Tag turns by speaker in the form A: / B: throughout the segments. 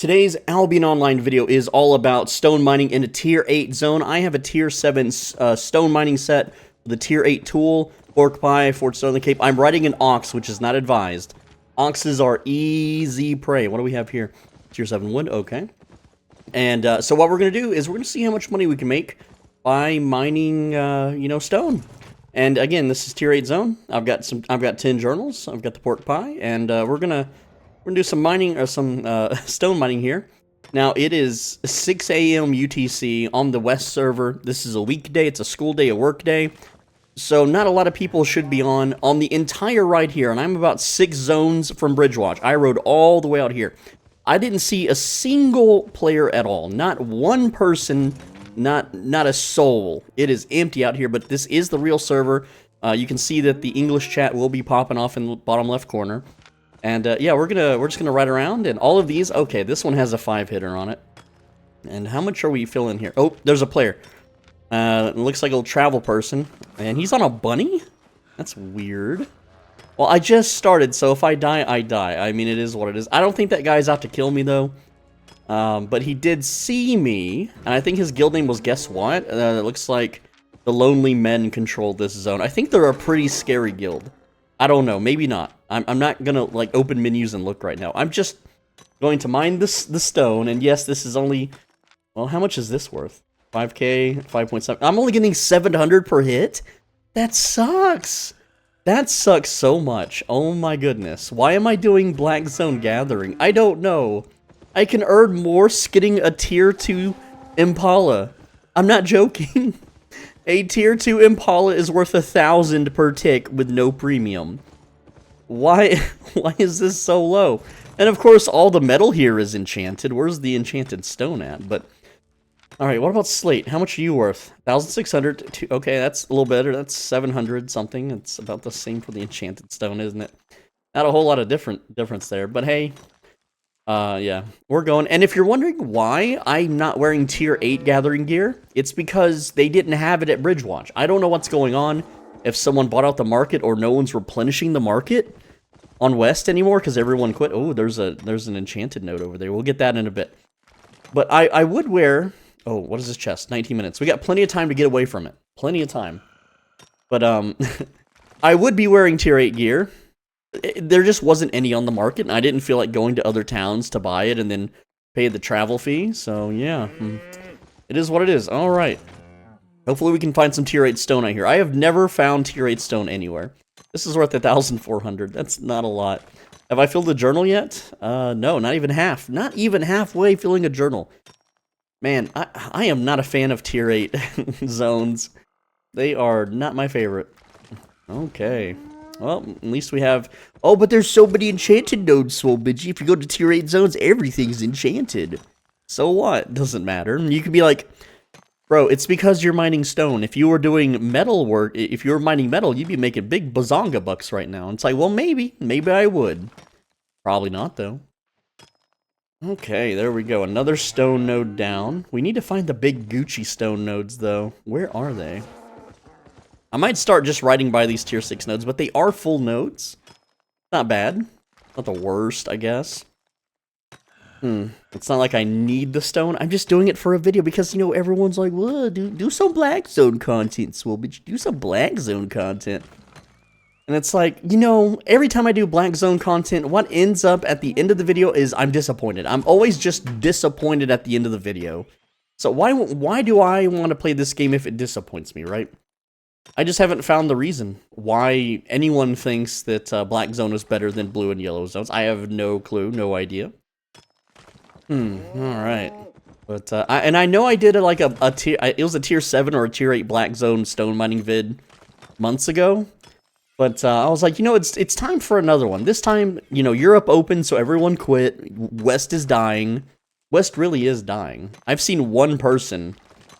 A: Today's Albion Online video is all about stone mining in a Tier 8 zone. I have a Tier 7 stone mining set with a Tier 8 tool, pork pie, Fort Stone the Cape. I'm riding an ox, which is not advised. Oxes are easy prey. What do we have here? Tier 7 wood, okay. And so what we're going to do is we're going to see how much money we can make by mining, stone. And again, this is Tier 8 zone. I've got 10 journals. I've got the pork pie, and we're gonna do some mining or some stone mining here. Now it is 6 a.m. UTC on the West server. This is a weekday. It's a school day, a work day. So not a lot of people should be on the entire ride here, and I'm about 6 zones from Bridgewatch. I rode all the way out here. I didn't see a single player at all. Not one person. Not a soul. It is empty out here, but this is the real server. You can see that the English chat will be popping off in the bottom left corner. And yeah, we're just gonna ride around, and all of these. Okay, this one has a 5-hitter on it. And how much are we filling here? Oh, there's a player. It looks like a little travel person, and he's on a bunny. That's weird. Well, I just started, so if I die, I die. I mean, it is what it is. I don't think that guy's out to kill me though. But he did see me, and I think his guild name was, guess what? It looks like the Lonely Men control this zone. I think they're a pretty scary guild. I don't know, maybe not. I'm not gonna, like, open menus and look right now. I'm just going to mine the stone, and yes, this is only... Well, how much is this worth? 5k, 5.7... I'm only getting 700 per hit? That sucks! That sucks so much. Oh my goodness. Why am I doing Black Zone Gathering? I don't know. I can earn more getting a Tier 2 Impala. I'm not joking. A Tier 2 Impala is worth 1,000 per tick with no premium. Why is this so low? And of course, all the metal here is enchanted. Where's the enchanted stone at? But, alright, what about slate? How much are you worth? 1,600. Okay, that's a little better. That's 700 something. It's about the same for the enchanted stone, isn't it? Not a whole lot of difference there. But hey... yeah, we're going. And if you're wondering why I'm not wearing Tier 8 gathering gear, it's because they didn't have it at Bridgewatch. I don't know what's going on, if someone bought out the market or no one's replenishing the market on West anymore because everyone quit. Oh, there's an enchanted node over there. We'll get that in a bit. But I would wear... Oh, what is this chest? 19 minutes. We got plenty of time to get away from it. Plenty of time. But, I would be wearing Tier 8 gear. There just wasn't any on the market, and I didn't feel like going to other towns to buy it and then pay the travel fee, so yeah. It is what it is. Alright. Hopefully we can find some Tier 8 stone out here. I have never found Tier 8 stone anywhere. This is worth 1,400. That's not a lot. Have I filled a journal yet? No, not even half. Not even halfway filling a journal. Man, I am not a fan of Tier 8 zones. They are not my favorite. Okay. Well, at least we have... Oh, but there's so many enchanted nodes, Swolbidgy. If you go to Tier 8 zones, everything's enchanted. So what? Doesn't matter. You could be like, bro, it's because you're mining stone. If you were doing metal work, if you were mining metal, you'd be making big bazonga bucks right now. And it's like, well, maybe. Maybe I would. Probably not, though. Okay, there we go. Another stone node down. We need to find the big Gucci stone nodes, though. Where are they? I might start just riding by these Tier 6 nodes, but they are full nodes. Not bad. Not the worst, I guess. It's not like I need the stone. I'm just doing it for a video because, you know, everyone's like, well, do some Black Zone content, Swolbidge. Do some Black Zone content. And it's like, you know, every time I do Black Zone content, what ends up at the end of the video is I'm disappointed. I'm always just disappointed at the end of the video. So why do I want to play this game if it disappoints me, right? I just haven't found the reason why anyone thinks that Black Zone is better than Blue and Yellow Zones. I have no clue, no idea. Alright. But, I know I did a tier, it was a Tier 7 or a Tier 8 Black Zone stone mining vid months ago. But, I was like, you know, it's time for another one. This time, you know, Europe opened, so everyone quit. West is dying. West really is dying. I've seen one person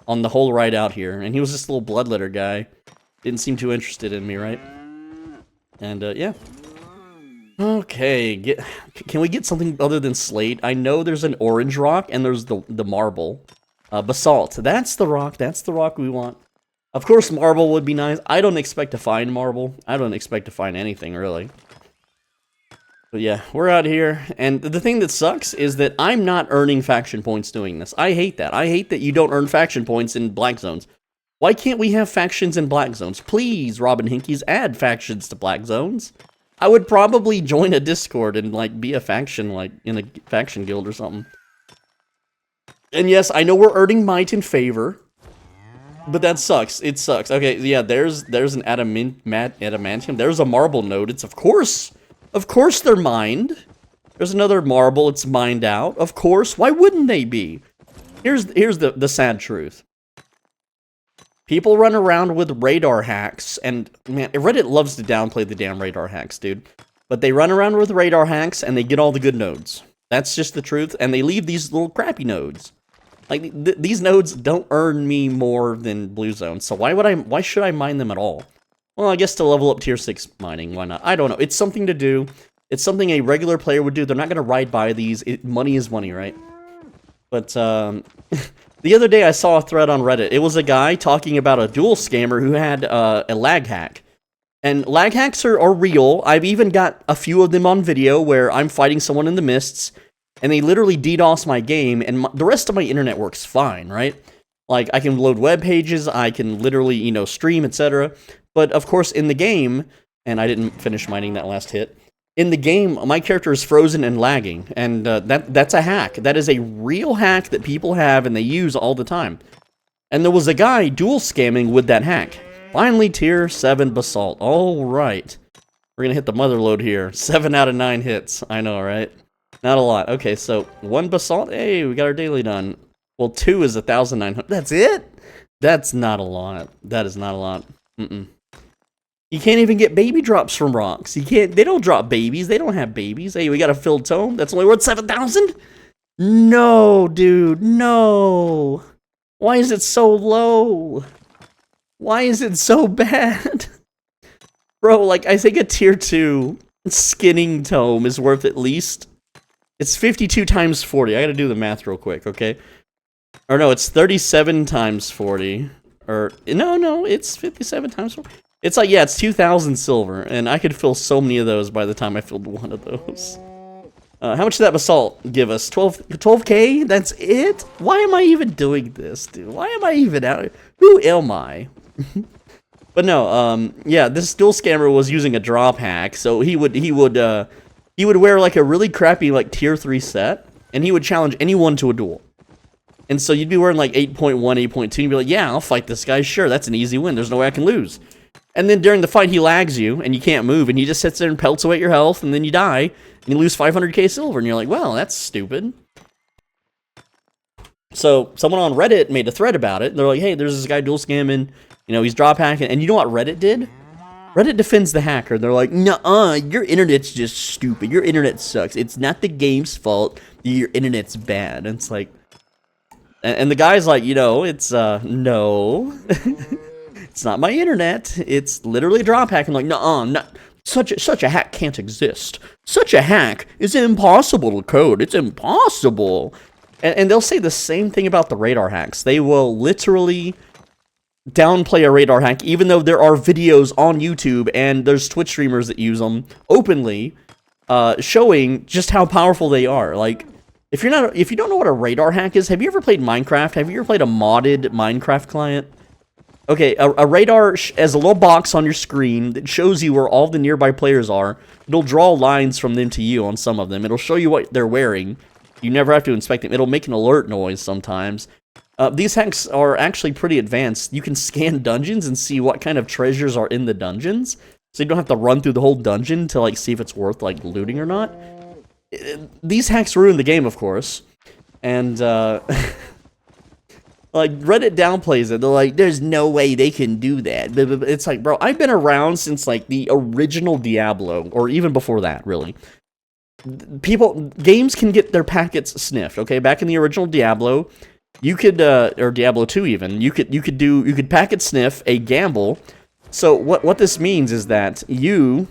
A: on the whole ride out here, and he was this little bloodletter guy. Didn't seem too interested in me, right? And, yeah. Okay, can we get something other than slate? I know there's an orange rock, and there's the marble. Basalt, that's the rock we want. Of course, marble would be nice. I don't expect to find marble. I don't expect to find anything, really. But yeah, we're out here, and the thing that sucks is that I'm not earning faction points doing this. I hate that. I hate that you don't earn faction points in black zones. Why can't we have factions in black zones? Please, Robin Hinkies, add factions to black zones. I would probably join a Discord and, like, be a faction, like, in a faction guild or something. And yes, I know we're earning might in favor, but that sucks. It sucks. Okay, yeah, there's an adamantium. There's a marble node. It's of course they're mined. There's another marble. It's mined out. Of course. Why wouldn't they be? Here's the sad truth. People run around with radar hacks, and man, Reddit loves to downplay the damn radar hacks, dude. But they run around with radar hacks, and they get all the good nodes. That's just the truth, and they leave these little crappy nodes. Like, these nodes don't earn me more than blue zones, so why should I mine them at all? Well, I guess to level up tier 6 mining, why not? I don't know. It's something to do. It's something a regular player would do. They're not going to ride by these. Money is money, right? But, the other day I saw a thread on Reddit. It was a guy talking about a duel scammer who had a lag hack. And lag hacks are real. I've even got a few of them on video where I'm fighting someone in the mists, and they literally DDoS my game, and the rest of my internet works fine, right? Like, I can load web pages, I can literally, you know, stream, etc. But, of course, in the game, and I didn't finish mining that last hit, in the game, my character is frozen and lagging, and that's a hack. That is a real hack that people have and they use all the time. And there was a guy dual scamming with that hack. Finally, tier 7 basalt. Alright. We're gonna hit the mother load here. 7 out of 9 hits. I know, right? Not a lot. Okay, so 1 basalt. Hey, we got our daily done. Well, 2 is 1,900. That's it? That's not a lot. That is not a lot. You can't even get baby drops from rocks. They don't drop babies. They don't have babies. Hey, we got a filled tome. That's only worth 7,000? No, dude, no. Why is it so low? Why is it so bad? Bro, like, I think a tier 2 skinning tome is worth at least... It's 52 times 40. I gotta do the math real quick, okay? Or no, it's 37 times 40. Or, no, it's 57 times 40. It's like, yeah, it's 2,000 silver, and I could fill so many of those by the time I filled one of those. How much did that basalt give us? 12K? That's it? Why am I even doing this, dude? Why am I even out? Who am I? But no, yeah, this duel scammer was using a drop hack, so he would wear like a really crappy like tier 3 set, and he would challenge anyone to a duel. And so you'd be wearing like 8.1, 8.2, and you'd be like, yeah, I'll fight this guy, sure, that's an easy win, there's no way I can lose. And then during the fight, he lags you, and you can't move, and he just sits there and pelts away at your health, and then you die, and you lose 500k silver, and you're like, well, that's stupid. So, someone on Reddit made a thread about it, and they're like, hey, there's this guy dual scamming, you know, he's drop hacking, and you know what Reddit did? Reddit defends the hacker. They're like, nuh-uh, your internet's just stupid, your internet sucks, it's not the game's fault, your internet's bad. And it's like, and the guy's like, you know, it's, no. It's not my internet. It's literally a drop hack. I'm like, nuh-uh, such a hack can't exist. Such a hack is impossible to code. It's impossible. And they'll say the same thing about the radar hacks. They will literally downplay a radar hack, even though there are videos on YouTube and there's Twitch streamers that use them openly, showing just how powerful they are. Like, if you don't know what a radar hack is, have you ever played Minecraft? Have you ever played a modded Minecraft client? Okay, a radar has a little box on your screen that shows you where all the nearby players are. It'll draw lines from them to you on some of them. It'll show you what they're wearing. You never have to inspect them. It'll make an alert noise sometimes. These hacks are actually pretty advanced. You can scan dungeons and see what kind of treasures are in the dungeons. So you don't have to run through the whole dungeon to like see if it's worth like looting or not. These hacks ruin the game, of course. And like, Reddit downplays it. They're like, there's no way they can do that. It's like, bro, I've been around since, like, the original Diablo, or even before that, really. Games can get their packets sniffed, okay? Back in the original Diablo, you could, or Diablo 2 even, you could packet sniff a gamble. So what this means is that you,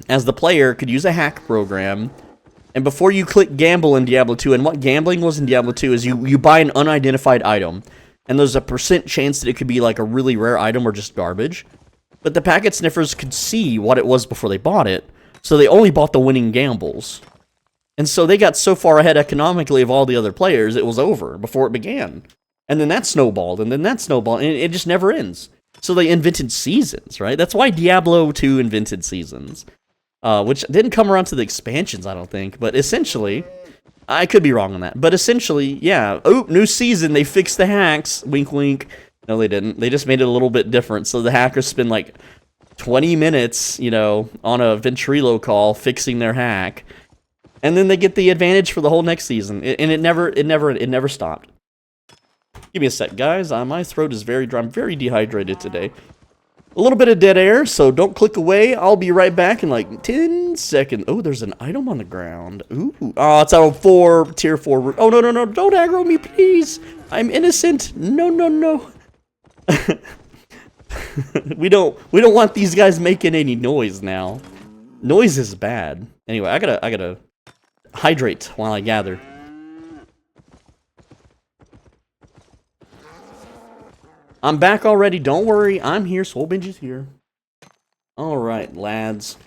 A: as the player, could use a hack program. And before you click gamble in Diablo 2, and what gambling was in Diablo 2 is you buy an unidentified item. And there's a % chance that it could be like a really rare item or just garbage. But the packet sniffers could see what it was before they bought it. So they only bought the winning gambles. And so they got so far ahead economically of all the other players, it was over before it began. And then that snowballed, and then that snowballed, and it just never ends. So they invented seasons, right? That's why Diablo 2 invented seasons. Which didn't come around to the expansions, I don't think. But essentially, I could be wrong on that. But essentially, yeah. Oh, new season, they fixed the hacks. Wink, wink. No, they didn't. They just made it a little bit different. So the hackers spend like 20 minutes, you know, on a Ventrilo call fixing their hack. And then they get the advantage for the whole next season. And it never stopped. Give me a sec, guys. My throat is very dry. I'm very dehydrated today. A little bit of dead air, so don't click away. I'll be right back in like 10 seconds. Oh, there's an item on the ground. Ooh. Oh, it's out of tier 4. Oh, no, no, no. Don't aggro me, please. I'm innocent. No, no, no. we don't want these guys making any noise now. Noise is bad. Anyway, I gotta hydrate while I gather. I'm back already. Don't worry. I'm here. Soul Binge is here. Alright, lads.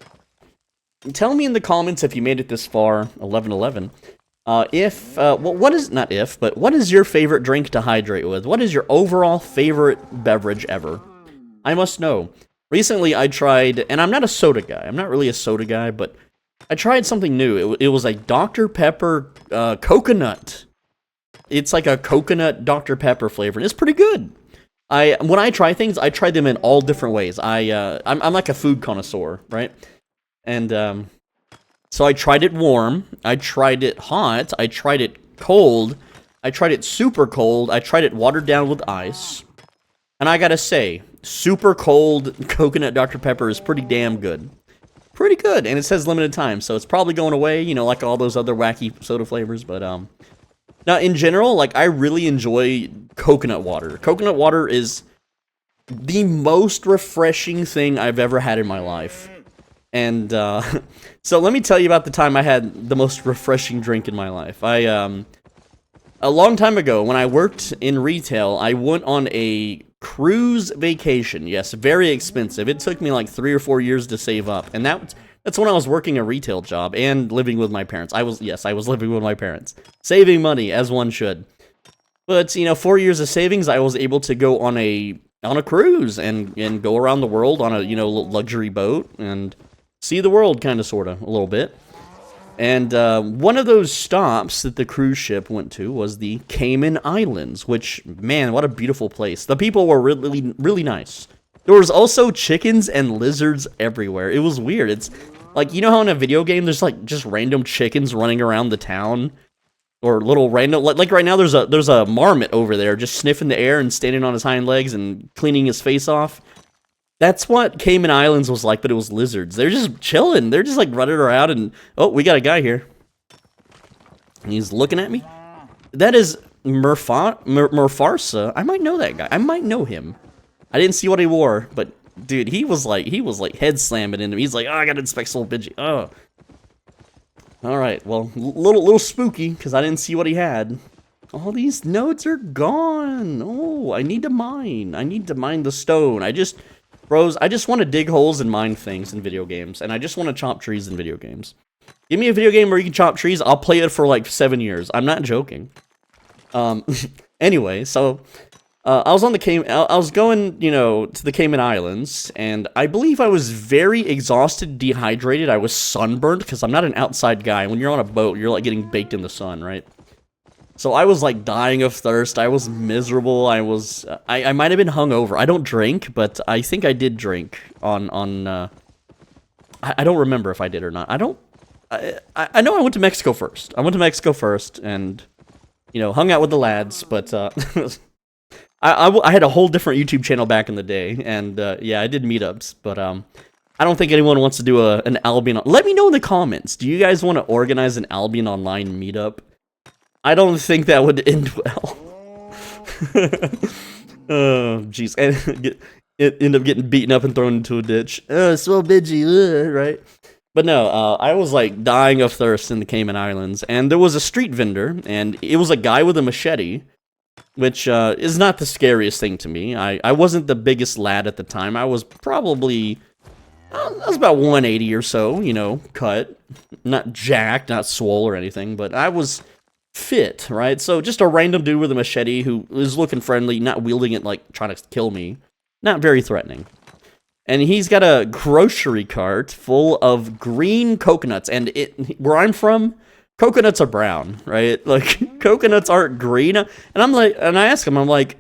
A: Tell me in the comments if you made it this far. 11:11. What is your favorite drink to hydrate with? What is your overall favorite beverage ever? I must know. Recently, I tried, and I'm not a soda guy. I'm not really a soda guy, but I tried something new. It was like Dr. Pepper coconut. It's like a coconut Dr. Pepper flavor, and it's pretty good. When I try things, I try them in all different ways. I'm like a food connoisseur, right? And so I tried it warm, I tried it hot, I tried it cold, I tried it super cold, I tried it watered down with ice. And I gotta say, super cold coconut Dr. Pepper is pretty damn good. Pretty good, and it says limited time, so it's probably going away, you know, like all those other wacky soda flavors, but now, in general, like, I really enjoy coconut water. Coconut water is the most refreshing thing I've ever had in my life. And, so let me tell you about the time I had the most refreshing drink in my life. A long time ago, when I worked in retail, I went on a cruise vacation. Yes, very expensive. It took me like 3 or 4 years to save up. And that's when I was working a retail job and living with my parents. I was living with my parents. Saving money, as one should. But, you know, 4 years of savings, I was able to go on a cruise and go around the world on a, you know, luxury boat and see the world, kind of, sort of, a little bit. And one of those stops that the cruise ship went to was the Cayman Islands, which, man, what a beautiful place. The people were really, really nice. There was also chickens and lizards everywhere. It was weird. It's like, you know how in a video game there's like just random chickens running around the town, or little random, like right now there's a marmot over there just sniffing the air and standing on his hind legs and cleaning his face off. That's what Cayman Islands was like, but it was lizards. They're just chilling. They're just like running around, and oh, we got a guy here. He's looking at me. That is Murfarsa. I might know that guy. I might know him. I didn't see what he wore, but dude, he was like head slamming into me. He's like, oh, I gotta inspect Soul Binge. Oh. Alright, well, little spooky, because I didn't see what he had. All these nodes are gone. Oh, I need to mine. I need to mine the stone. I just want to dig holes and mine things in video games, and I just want to chop trees in video games. Give me a video game where you can chop trees, I'll play it for like 7 years. I'm not joking. Anyway, so I was on the I was going, you know, to the Cayman Islands, and I believe I was very exhausted, dehydrated. I was sunburned because I'm not an outside guy. When you're on a boat, you're like getting baked in the sun, right? So I was like dying of thirst. I was miserable. I might have been hungover. I don't drink, but I think I did drink on I don't remember if I did or not. I know I went to Mexico first. I went to Mexico first and, you know, hung out with the lads, but I had a whole different YouTube channel back in the day, and yeah, I did meetups, but I don't think anyone wants to do an Albion. Let me know in the comments. Do you guys want to organize an Albion online meetup? I don't think that would end well. Oh, jeez. And end up getting beaten up and thrown into a ditch. So bitchy, right? But no, I was like dying of thirst in the Cayman Islands, and there was a street vendor, and it was a guy with a machete, which is not the scariest thing to me. I wasn't the biggest lad at the time. I was probably I was about 180 or so, you know, cut. Not jacked, not swole or anything, but I was fit, right? So just a random dude with a machete who is looking friendly, not wielding it like trying to kill me. Not very threatening. And he's got a grocery cart full of green coconuts. And where I'm from, coconuts are brown, right? Like, coconuts aren't green. And I'm like, and I ask him, I'm like,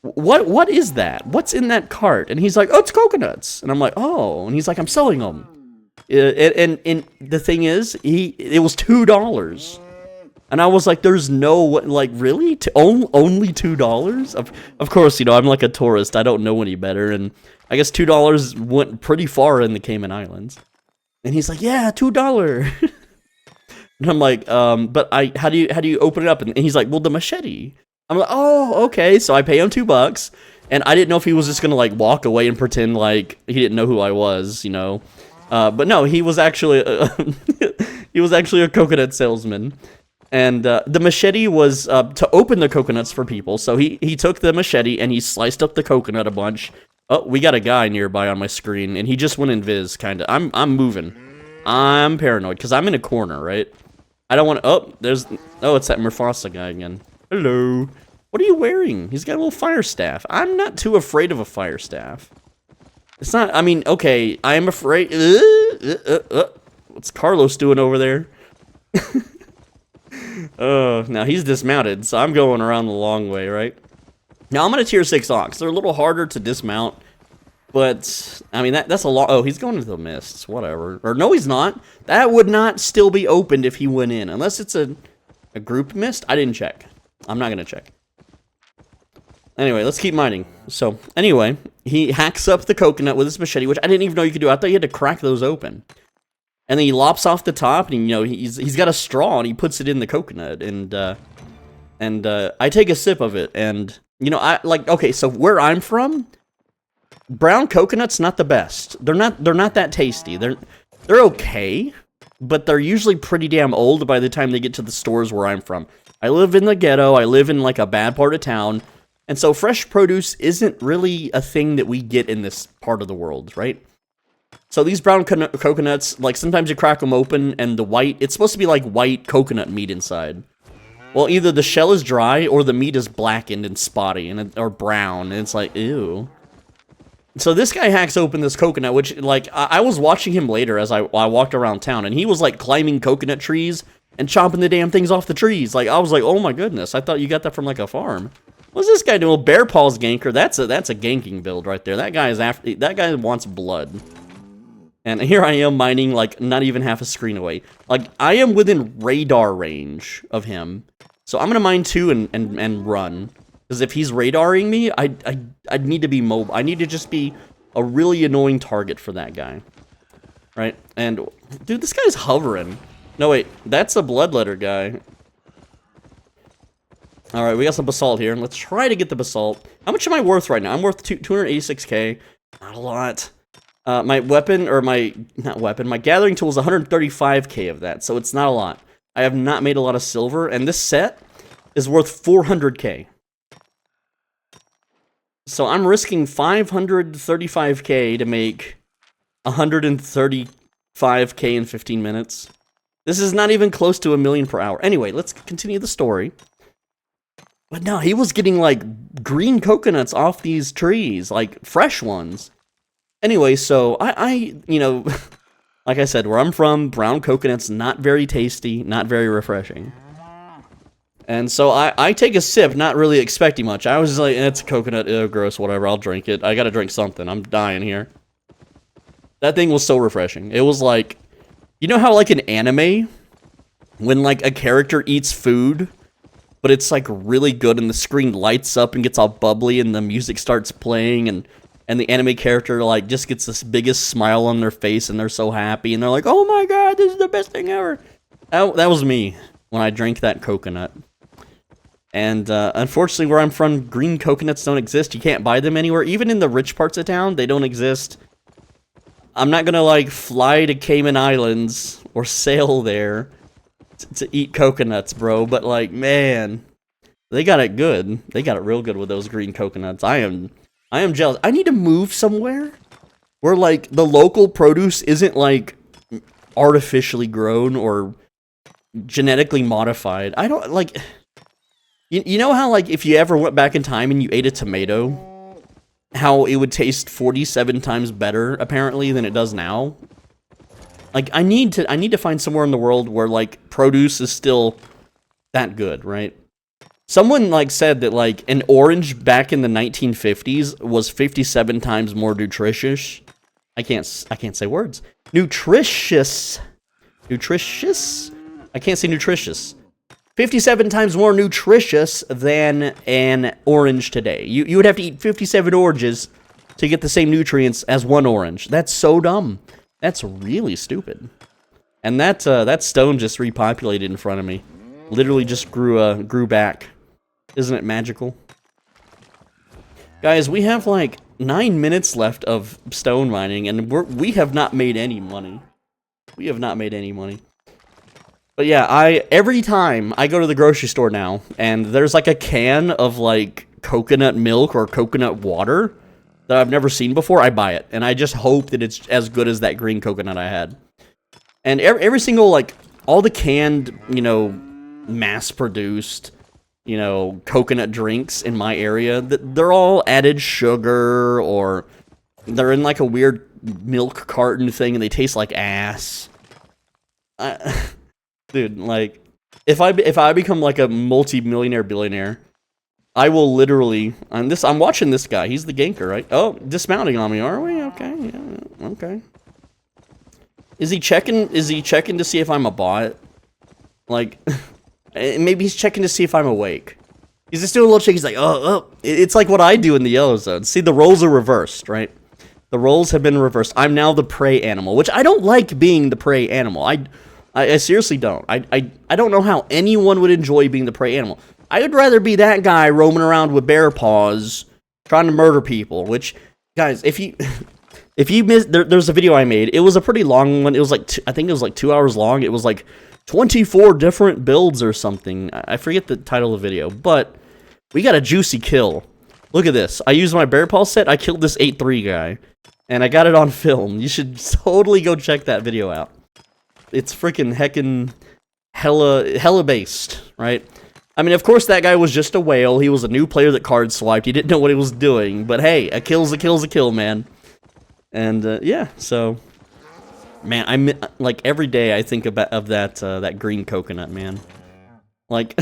A: what is that? What's in that cart? And he's like, oh, it's coconuts. And I'm like, oh. And he's like, I'm selling them. And the thing is, it was $2. And I was like, there's no, like, really? Only $2? Of course, you know, I'm like a tourist. I don't know any better. And I guess $2 went pretty far in the Cayman Islands. And he's like, yeah, $2. And I'm like, but how do you open it up? And he's like, well, the machete. I'm like, oh, okay. So I pay him $2. And I didn't know if he was just going to, like, walk away and pretend like he didn't know who I was, you know. But no, he was actually, a coconut salesman. And the machete was to open the coconuts for people. So he took the machete and he sliced up the coconut a bunch. Oh, we got a guy nearby on my screen, and he just went invis, kind of. I'm moving. I'm paranoid, because I'm in a corner, right? I don't want to... Oh, it's that Mufasa guy again. Hello. What are you wearing? He's got a little fire staff. I'm not too afraid of a fire staff. It's not... I mean, okay, I am afraid... What's Carlos doing over there? Now he's dismounted, so I'm going around the long way, right? Now, I'm on a tier 6 ox. They're a little harder to dismount, but, I mean, that's a lot. Oh, he's going into the mists, whatever. Or, no, he's not. That would not still be opened if he went in, unless it's a group mist. I didn't check. I'm not going to check. Anyway, let's keep mining. So, anyway, he hacks up the coconut with his machete, which I didn't even know you could do. I thought you had to crack those open. And then he lops off the top, and, you know, he's got a straw, and he puts it in the coconut, and I take a sip of it, and... You know, okay, so where I'm from, brown coconut's not the best. They're not that tasty. They're okay, but they're usually pretty damn old by the time they get to the stores where I'm from. I live in the ghetto. I live in, like, a bad part of town. And so fresh produce isn't really a thing that we get in this part of the world, right? So these brown coconuts, like, sometimes you crack them open, and the white, it's supposed to be, like, white coconut meat inside. Well, either the shell is dry or the meat is blackened and spotty or brown, and it's like, ew. So this guy hacks open this coconut, which, like, I was watching him later as I walked around town, and he was, like, climbing coconut trees and chopping the damn things off the trees. Like, I was like, oh my goodness, I thought you got that from, like, a farm. What's this guy doing? Bear Paws Ganker. That's a ganking build right there. That guy wants blood. And here I am mining, like, not even half a screen away. Like, I am within radar range of him. So I'm gonna mine 2 and run. Because if he's radaring me, I'd need to be mobile. I need to just be a really annoying target for that guy. Right? And, dude, this guy's hovering. No, wait. That's a bloodletter guy. Alright, we got some basalt here. Let's try to get the basalt. How much am I worth right now? I'm worth 286k. Not a lot. My weapon, or my gathering tool is 135k of that, so it's not a lot. I have not made a lot of silver, and this set is worth 400k. So I'm risking 535k to make 135k in 15 minutes. This is not even close to 1,000,000 per hour. Anyway, let's continue the story. But no, he was getting, like, green coconuts off these trees, like, fresh ones. Anyway, so I you know... Like I said, where I'm from, brown coconut's not very tasty, not very refreshing. And so I take a sip, not really expecting much. I was just like, it's a coconut, ew, gross, whatever, I'll drink it. I gotta drink something, I'm dying here. That thing was so refreshing. It was like, you know how, like, in anime, when, like, a character eats food, but it's, like, really good and the screen lights up and gets all bubbly and the music starts playing and the anime character, like, just gets this biggest smile on their face, and they're so happy, and they're like, oh my god, this is the best thing ever. That was me, when I drank that coconut. And, unfortunately, where I'm from, green coconuts don't exist. You can't buy them anywhere. Even in the rich parts of town, they don't exist. I'm not gonna, like, fly to Cayman Islands, or sail there, to eat coconuts, bro, but, like, man, they got it good. They got it real good with those green coconuts. I am jealous. I need to move somewhere where like the local produce isn't like artificially grown or genetically modified. I don't like, you know how like if you ever went back in time and you ate a tomato, how it would taste 47 times better apparently than it does now? Like I need to find somewhere in the world where like produce is still that good, right? Someone like said that like an orange back in the 1950s was 57 times more nutritious. I can't say words. Nutritious. Nutritious? I can't say nutritious. 57 times more nutritious than an orange today. You would have to eat 57 oranges to get the same nutrients as one orange. That's so dumb. That's really stupid. And that stone just repopulated in front of me. Literally just grew back. Isn't it magical? Guys, we have like 9 minutes left of stone mining, and we have not made any money. We have not made any money. But yeah, every time I go to the grocery store now, and there's like a can of like coconut milk or coconut water that I've never seen before, I buy it. And I just hope that it's as good as that green coconut I had. And every single, like, all the canned, you know, mass-produced, you know, coconut drinks in my area, they're all added sugar, or they're in like a weird milk carton thing and they taste like ass. Dude, like, if I become like a multi-millionaire billionaire, I will literally, I'm watching this guy, he's the ganker, right? Oh, dismounting on me, are we? Okay, yeah, okay. Is he checking to see if I'm a bot? Like, maybe he's checking to see if I'm awake. He's just doing a little check, he's like, oh. It's like what I do in the yellow zone. See, the roles are reversed, right? The roles have been reversed. I'm now the prey animal, which I don't like being the prey animal. I seriously don't. I don't know how anyone would enjoy being the prey animal. I would rather be that guy roaming around with bear paws, trying to murder people, which, guys, if you missed, there's a video I made. It was a pretty long one. It was like, I think it was like 2 hours long. It was like 24 different builds or something. I forget the title of the video, but we got a juicy kill. Look at this. I used my bear paw set. I killed this 8-3 guy, and I got it on film. You should totally go check that video out. It's freaking heckin' hella based, right? I mean, of course, that guy was just a whale. He was a new player that card swiped. He didn't know what he was doing. But hey, a kill's a kill's a kill, man. And yeah, so, man, I'm like every day I think of that green coconut, man. Like,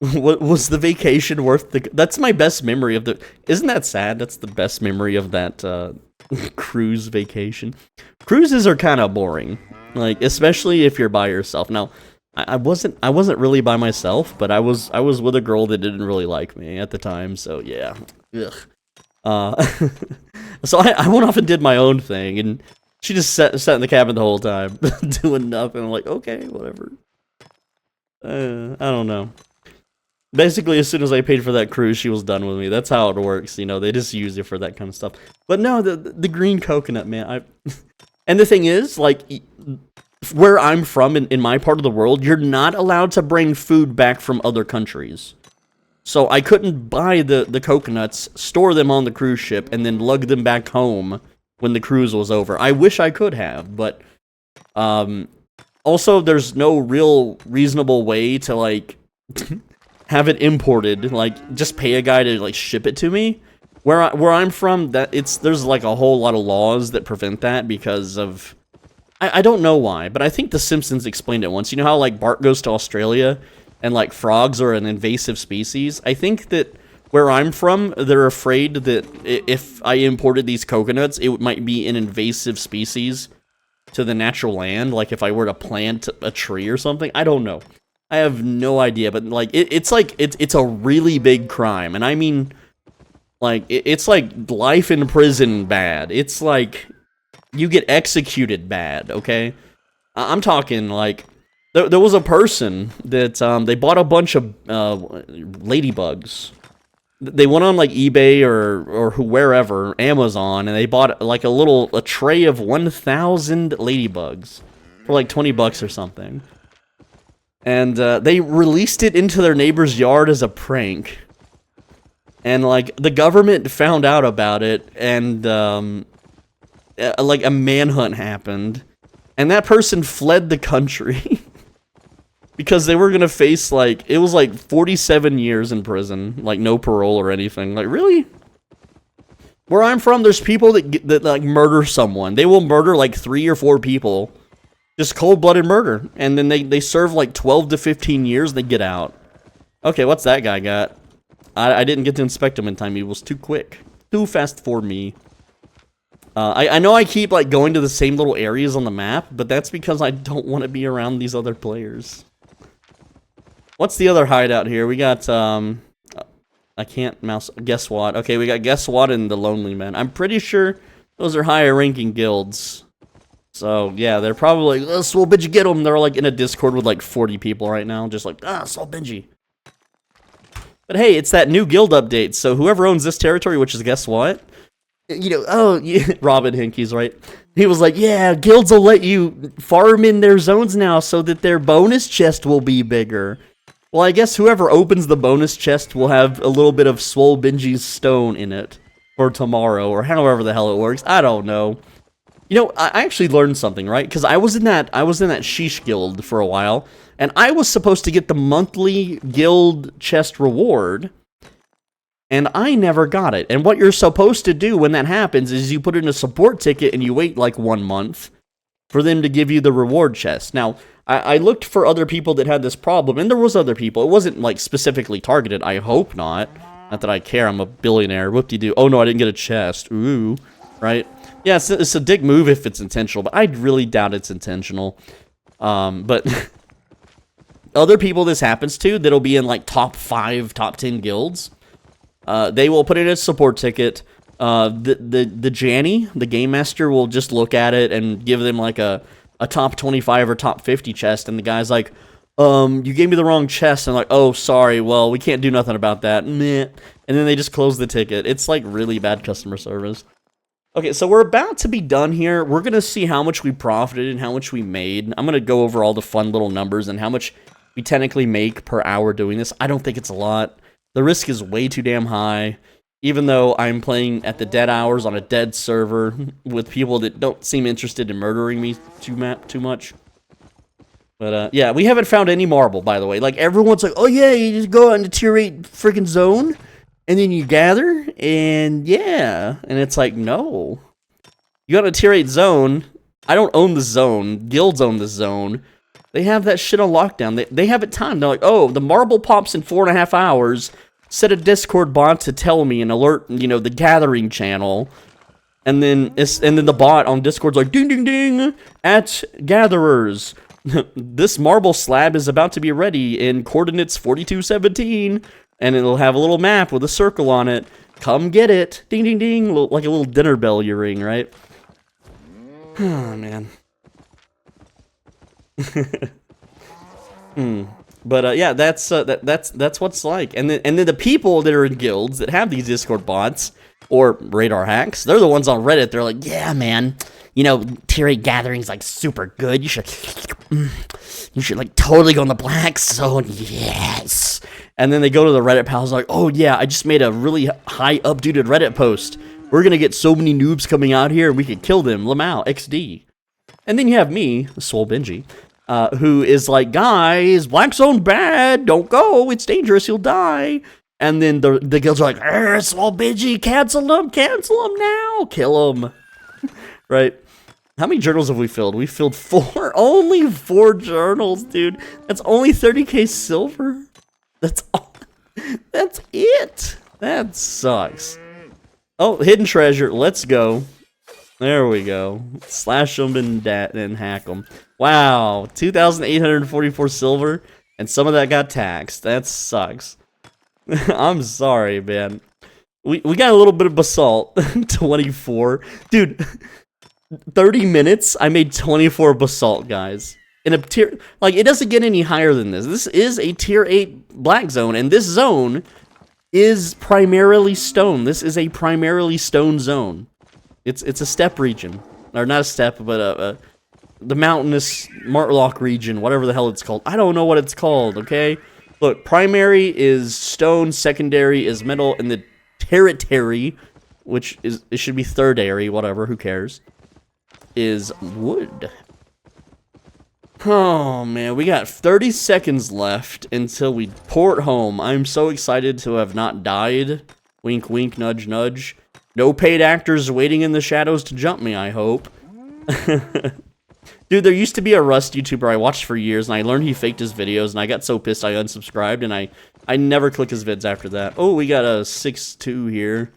A: what was the vacation worth? That's my best memory of the. Isn't that sad? That's the best memory of that cruise vacation. Cruises are kind of boring, like especially if you're by yourself. Now, I wasn't really by myself, but I was with a girl that didn't really like me at the time. So yeah, ugh. So I went off and did my own thing, and she just sat in the cabin the whole time, doing nothing. I'm like, okay, whatever. I don't know. Basically, as soon as I paid for that cruise, she was done with me. That's how it works, you know. They just use you for that kind of stuff. But no, the green coconut, man. And the thing is, like, where I'm from, in my part of the world, you're not allowed to bring food back from other countries. So I couldn't buy the coconuts, store them on the cruise ship, and then lug them back home when the cruise was over. I wish I could have, but also there's no real reasonable way to, like, have it imported. Like, just pay a guy to, like, ship it to me. Where I'm from, there's like a whole lot of laws that prevent that because of, I don't know why, but I think The Simpsons explained it once. You know how like Bart goes to Australia and like frogs are an invasive species? I think that where I'm from, they're afraid that if I imported these coconuts, it might be an invasive species to the natural land. Like if I were to plant a tree or something, I don't know. I have no idea, but like it's a really big crime, and I mean. Like, it's like life in prison bad. It's like you get executed bad, okay? I'm talking, like, there was a person that, they bought a bunch of ladybugs. They went on, like, eBay or wherever, Amazon, and they bought, like, a tray of 1,000 ladybugs for, like, $20 or something. And, they released it into their neighbor's yard as a prank. And, like, the government found out about it, and, like a manhunt happened, and that person fled the country because they were gonna face like it was like 47 years in prison, like no parole or anything. Like really? Where I'm from, there's people that like murder someone. They will murder like 3 or 4 people, just cold-blooded murder, and then they serve like 12 to 15 years. They get out. Okay, what's that guy got? I didn't get to inspect him in time. He was too quick, too fast for me. I know I keep like going to the same little areas on the map, but that's because I don't want to be around these other players. What's the other hideout here? We got I can't mouse. Guess what? Okay, we got Guess What and the Lonely Men. I'm pretty sure those are higher ranking guilds. So yeah, they're probably like, Swole Benji, get them. They're like in a Discord with like 40 people right now, just like Swole Benji. But hey, it's that new guild update. So whoever owns this territory, which is Guess What? You know, oh, yeah, Robin Hinky's right. He was like, yeah, guilds will let you farm in their zones now so that their bonus chest will be bigger. Well, I guess whoever opens the bonus chest will have a little bit of Swole Benji's stone in it for tomorrow, or however the hell it works. I don't know. You know, I actually learned something, right? Because I was in that Sheesh guild for a while, and I was supposed to get the monthly guild chest reward, and I never got it. And what you're supposed to do when that happens is you put in a support ticket and you wait like 1 month for them to give you the reward chest. Now, I looked for other people that had this problem, and there was other people. It wasn't like specifically targeted. I hope not. Not that I care. I'm a billionaire. Whoop-de-doo. Oh no, I didn't get a chest. Ooh, right? Yeah, it's a dick move if it's intentional, but I really doubt it's intentional. But other people this happens to that'll be in like top 5, top 10 guilds. They will put in a support ticket. The Janny, the game master, will just look at it and give them like a top 25 or top 50 chest, and the guy's like, you gave me the wrong chest, and I'm like, oh, sorry, well, we can't do nothing about that, meh. And then they just close the ticket. It's like really bad customer service. Okay, so we're about to be done here. We're gonna see how much we profited and how much we made. I'm gonna go over all the fun little numbers and how much we technically make per hour doing this. I don't think it's a lot. The risk is way too damn high, even though I'm playing at the dead hours on a dead server with people that don't seem interested in murdering me too much. But, yeah, we haven't found any marble, by the way. Like, everyone's like, oh, yeah, you just go out into tier 8 freaking zone, and then you gather, and yeah. And it's like, no. You got a tier 8 zone. I don't own the zone. Guilds own the zone. They have that shit on lockdown. They have it timed. They're like, oh, the marble pops in 4.5 hours. Set a Discord bot to tell me and alert, you know, the gathering channel. And then the bot on Discord's like, ding, ding, ding, at gatherers. This marble slab is about to be ready in coordinates 4217. And it'll have a little map with a circle on it. Come get it. Ding, ding, ding. Like a little dinner bell you ring, right? Oh, man. But yeah, that's what it's like. And then the people that are in guilds that have these Discord bots or radar hacks, they're the ones on Reddit. They're like, yeah, man, you know, tier 8 gathering's like super good. You should like totally go in the black zone. Yes. And then they go to the Reddit pals like, oh yeah, I just made a really high updated Reddit post. We're gonna get so many noobs coming out here, we could kill them. Lamau XD. And then you have me, Swole Benji, who is like, guys, black zone bad, don't go, it's dangerous, you'll die. And then the guilds are like, Swole Benji, cancel him now, kill him. Right? How many journals have we filled? We filled 4, only 4 journals, dude. That's only 30k silver. That's all. That's it. That sucks. Oh, hidden treasure, let's go. There we go. Slash them and hack them. Wow, 2,844 silver, and some of that got taxed. That sucks. I'm sorry, man. We got a little bit of basalt. 24. Dude, 30 minutes, I made 24 basalt, guys. In a tier, like, it doesn't get any higher than this. This is a tier 8 black zone, and this zone is primarily stone. This is a primarily stone zone. It's a steppe region, or not a steppe, but the mountainous Martlock region, whatever the hell it's called. I don't know what it's called. Okay, look, primary is stone, secondary is metal, and the territory, which is it should be thirdary, whatever. Who cares? is wood. Oh, man, we got 30 seconds left until we port home. I'm so excited to have not died. Wink, wink, nudge, nudge. No paid actors waiting in the shadows to jump me, I hope. Dude, there used to be a Rust YouTuber I watched for years, and I learned he faked his videos, and I got so pissed I unsubscribed, and I never click his vids after that. Oh, we got a 6-2 here.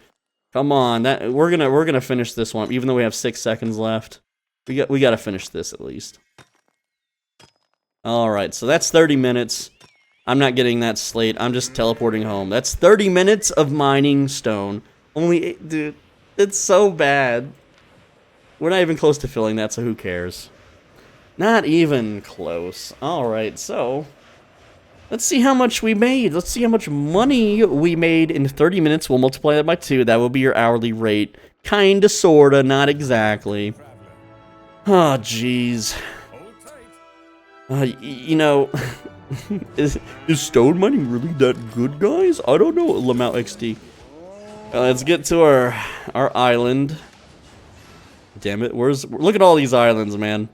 A: Come on, we're gonna finish this one, even though we have 6 seconds left. We gotta finish this at least. All right, so that's 30 minutes. I'm not getting that slate. I'm just teleporting home. That's 30 minutes of mining stone. Only, dude, it's so bad. We're not even close to filling that, so who cares? Not even close. All right, so let's see how much we made. Let's see how much money we made in 30 minutes. We'll multiply that by 2. That will be your hourly rate. Kinda, sorta, not exactly. Oh, jeez. You know, is stone mining really that good, guys? I don't know, Lamau XD. Let's get to our island. Damn it, look at all these islands, man.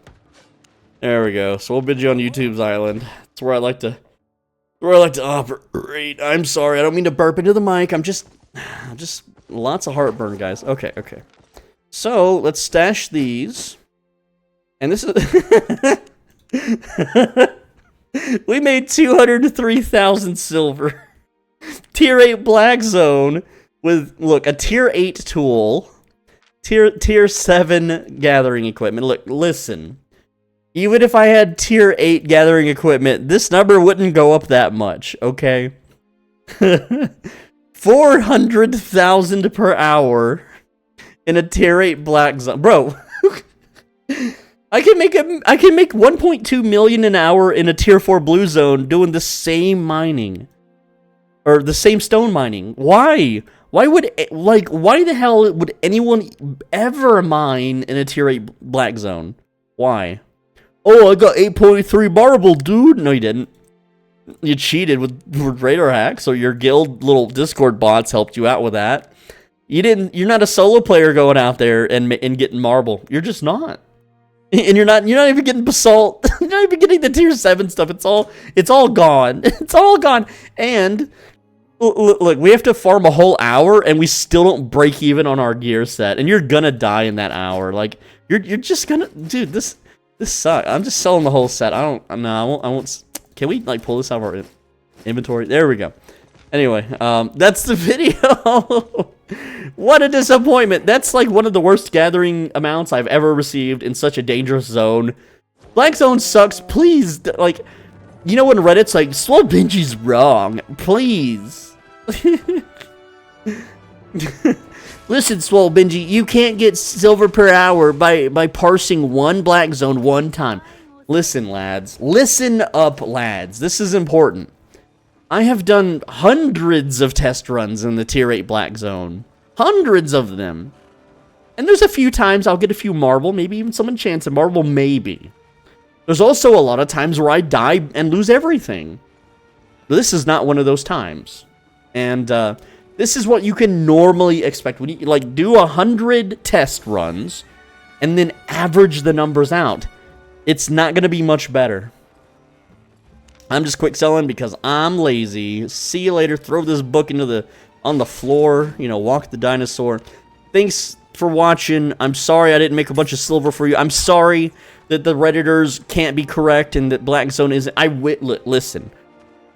A: There we go. So we'll bid you on YouTube's island. That's where I like to operate. I'm sorry, I don't mean to burp into the mic. I'm just lots of heartburn, guys. Okay. So let's stash these. And this is we made 203,000 silver. Tier 8 black zone with, look, a tier 8 tool. Tier 7 gathering equipment. Look, listen. Even if I had tier 8 gathering equipment, this number wouldn't go up that much, okay? 400,000 per hour in a tier 8 black zone. Bro, I can make 1.2 million an hour in a tier 4 blue zone doing the same mining. Or the same stone mining. Why? Why the hell would anyone ever mine in a tier 8 black zone? Why? Oh, I got 8.3 marble, dude. No, you didn't. You cheated with radar hacks, so your guild little Discord bots helped you out with that. You're not a solo player going out there and getting marble. You're just not. And you're not even getting basalt. You're not even getting the tier 7 stuff. It's all gone. It's all gone. And look, we have to farm a whole hour and we still don't break even on our gear set. And you're gonna die in that hour. Like you're just gonna, dude, this sucks. I'm just selling the whole set. I won't. Can we like pull this out of our inventory? There we go. Anyway, that's the video. What a disappointment. That's like one of the worst gathering amounts I've ever received in such a dangerous zone. Black zone sucks. Please, like, you know when Reddit's like, Swole Benji's wrong. Please. Listen, Swole Benji, you can't get silver per hour by parsing one black zone one time. Listen, lads. Listen up, lads. This is important. I have done hundreds of test runs in the tier 8 black zone. Hundreds of them. And there's a few times I'll get a few marble, maybe even some enchanted marble, maybe. There's also a lot of times where I die and lose everything. But this is not one of those times. And this is what you can normally expect. When you like do 100 test runs and then average the numbers out, it's not going to be much better. I'm just quick selling because I'm lazy. See you later. Throw this book on the floor. You know, walk the dinosaur. Thanks for watching. I'm sorry I didn't make a bunch of silver for you. I'm sorry that the Redditors can't be correct and that Black Zone isn't. Listen.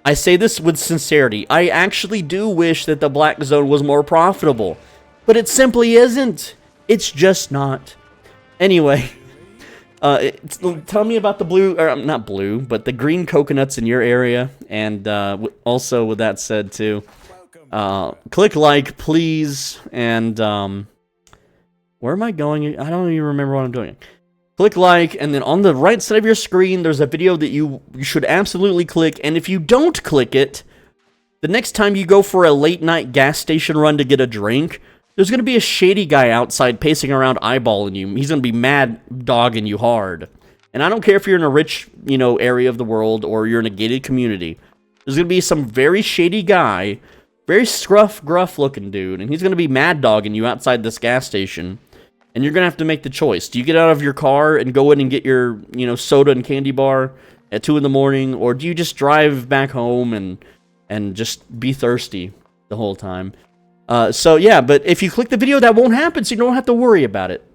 A: I say this with sincerity. I actually do wish that the Black Zone was more profitable. But it simply isn't. It's just not. Anyway. Tell me about the blue, or not blue, but the green coconuts in your area. And also, with that said, too, click like, please. And where am I going? I don't even remember what I'm doing. Click like, and then on the right side of your screen, there's a video that you should absolutely click. And if you don't click it, the next time you go for a late night gas station run to get a drink, there's going to be a shady guy outside pacing around eyeballing you. He's going to be mad dogging you hard. And I don't care if you're in a rich, area of the world or you're in a gated community. There's going to be some very shady guy, very gruff looking dude, and he's going to be mad dogging you outside this gas station. And you're gonna have to make the choice. Do you get out of your car and go in and get your, you know, soda and candy bar at 2 in the morning, or do you just drive back home and just be thirsty the whole time? So yeah, but if you click the video, that won't happen, so you don't have to worry about it.